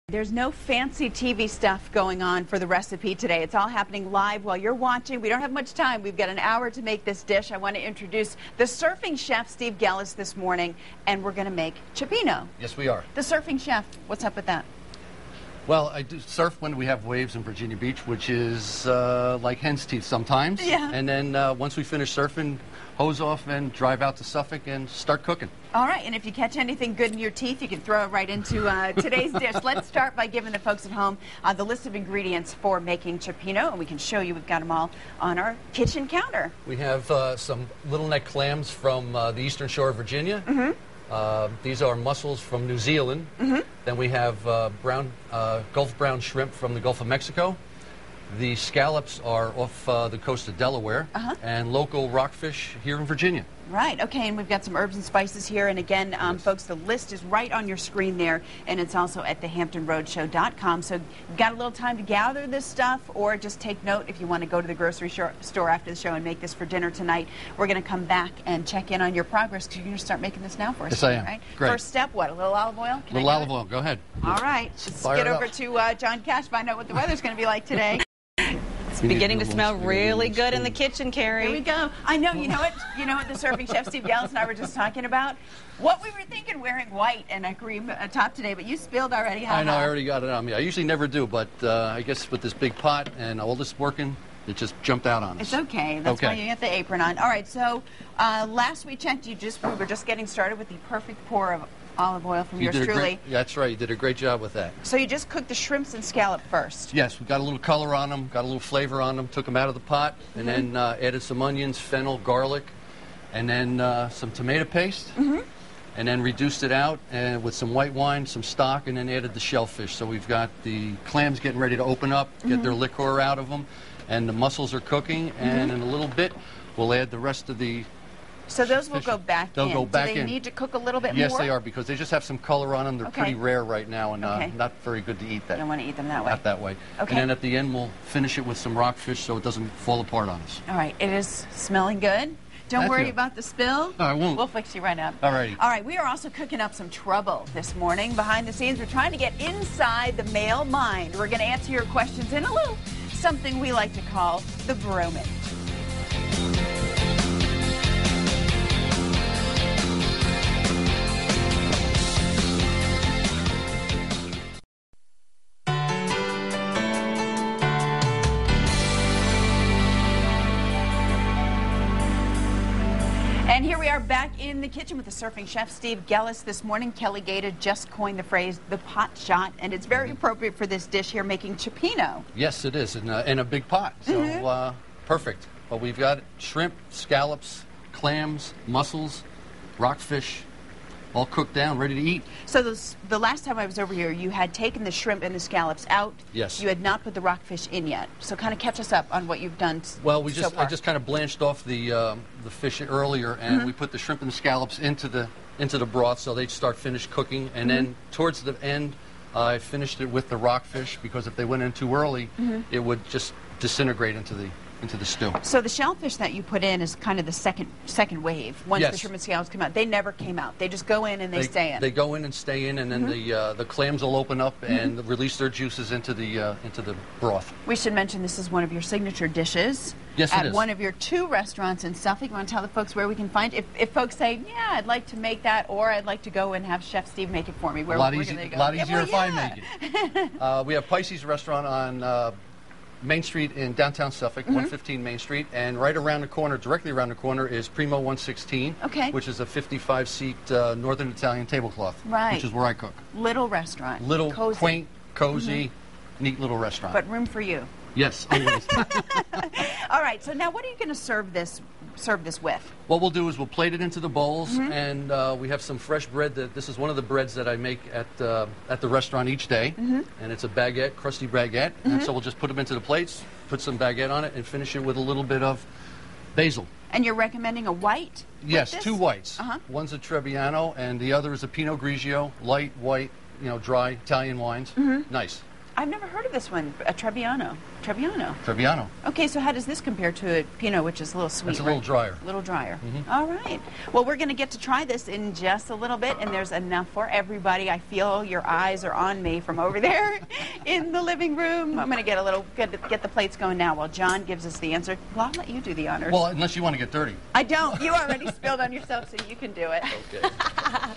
There's no fancy TV stuff going on for the recipe today. It's all happening live while you're watching. We don't have much time. We've got an hour to make this dish. I want to introduce the surfing chef, Steve Gellas, this morning, and we're going to make cioppino. Yes, we are. The surfing chef, what's up with that? Well, I do surf when we have waves in Virginia Beach, which is like hen's teeth sometimes. Yeah. And then once we finish surfing, hose off and drive out to Suffolk and start cooking. All right, and if you catch anything good in your teeth, you can throw it right into today's dish. Let's start by giving the folks at home the list of ingredients for making cioppino, and we can show you we've got them all on our kitchen counter. We have some little neck clams from the eastern shore of Virginia. These are mussels from New Zealand. Then we have Gulf brown shrimp from the Gulf of Mexico. The scallops are off the coast of Delaware, and local rockfish here in Virginia. Right, okay, and we've got some herbs and spices here, and again, Yes. folks, the list is right on your screen there, and it's also at thehamptonroadshow.com, so you've got a little time to gather this stuff, or just take note if you want to go to the grocery store after the show and make this for dinner tonight. We're going to come back and check in on your progress, because you're going to start making this now for us. Yes, I am. Right? Great. First step, what, a little olive oil? Can I Little do olive it? oil, go ahead. All right, let's Fire get it over up. to John Cash, find out what the weather's going to be like today. It's beginning to smell really good in the kitchen, Carrie. Here we go. I know, you know what the surfing chef Steve Gellas and I were just talking about? What we were thinking wearing white and a cream top today, but you spilled already. I know, I already got it on me. I usually never do, but I guess with this big pot and all this working, it just jumped out on us. It's okay. That's why you got the apron on. All right, so last we checked, we were just getting started with the perfect pour of olive oil from yours truly. That's right, you did a great job with that. So you just cooked the shrimps and scallop first? Yes, we got a little color on them, got a little flavor on them, took them out of the pot, and then added some onions, fennel, garlic, and then some tomato paste, and then reduced it out with some white wine, some stock, and then added the shellfish. So we've got the clams getting ready to open up, get their liquor out of them, and the mussels are cooking, and in a little bit we'll add the rest of the So those will go back in. They'll go back in. Do they need to cook a little bit more? Yes, they are, because they just have some color on them. They're Okay. pretty rare right now and Okay. not very good to eat that. You don't want to eat them that way. Not that way. Okay. And then at the end, we'll finish it with some rockfish so it doesn't fall apart on us. All right, it is smelling good. Don't Thank worry you. about the spill. I won't. We'll fix you right up. All righty. All right, we are also cooking up some trouble this morning. Behind the scenes, we're trying to get inside the male mind. We're going to answer your questions in a little something we like to call the bromance. And here we are back in the kitchen with the surfing chef, Steve Gellas. This morning, Kelly Gaeta just coined the phrase, the pot shot, and it's very appropriate for this dish here, making cioppino. Yes, it is, in a big pot. So perfect. But we've got shrimp, scallops, clams, mussels, rockfish, all cooked down, ready to eat. So the last time I was over here, you had taken the shrimp and the scallops out. Yes. You had not put the rockfish in yet. So kind of catch us up on what you've done Well, so far. I just kind of blanched off the fish earlier, and we put the shrimp and the scallops into the broth so they'd start finished cooking. And then towards the end, I finished it with the rockfish, because if they went in too early, it would just disintegrate into the stew. So the shellfish that you put in is kind of the second wave. Once the Yes. shrimp and scallops come out, they never came out. They just go in and they stay in. They go in and stay in, and then the clams will open up and release their juices into the broth. We should mention this is one of your signature dishes. Yes, it at is. one of your 2 restaurants in Suffolk. You want to tell the folks where we can find it? If folks say, yeah, I'd like to make that, or I'd like to go and have Chef Steve make it for me. Where A lot can easier they go? if I make it. We have Pisces Restaurant on Main Street in downtown Suffolk, 115 Main Street, and right around the corner, directly around the corner, is Primo 116, which is a 55-seat Northern Italian tablecloth, Right. which is where I cook. Little restaurant. Little, cozy. quaint, cozy, neat little restaurant. But room for you. Yes, always. All right, so now what are you going to serve this with? What we'll do is we'll plate it into the bowls, and we have some fresh bread. This is one of the breads that I make at the restaurant each day, and it's a baguette, crusty baguette. And so we'll just put them into the plates, put some baguette on it, and finish it with a little bit of basil. And you're recommending a white? Yes, with this? 2 whites. One's a Trebbiano, and the other is a Pinot Grigio, light white, dry Italian wines. Nice. I've never heard of this one, a Trebbiano. Trebbiano. Trebbiano. Okay, so how does this compare to a Pinot, which is a little sweet? It's a little drier. A little drier. Mm-hmm. All right. Well, we're going to get to try this in just a little bit, and there's enough for everybody. I feel your eyes are on me from over there in the living room. I'm going to get the plates going now while John gives us the answer. Well, I'll let you do the honors. Well, unless you want to get dirty. I don't. You already spilled on yourself, so you can do it. Okay.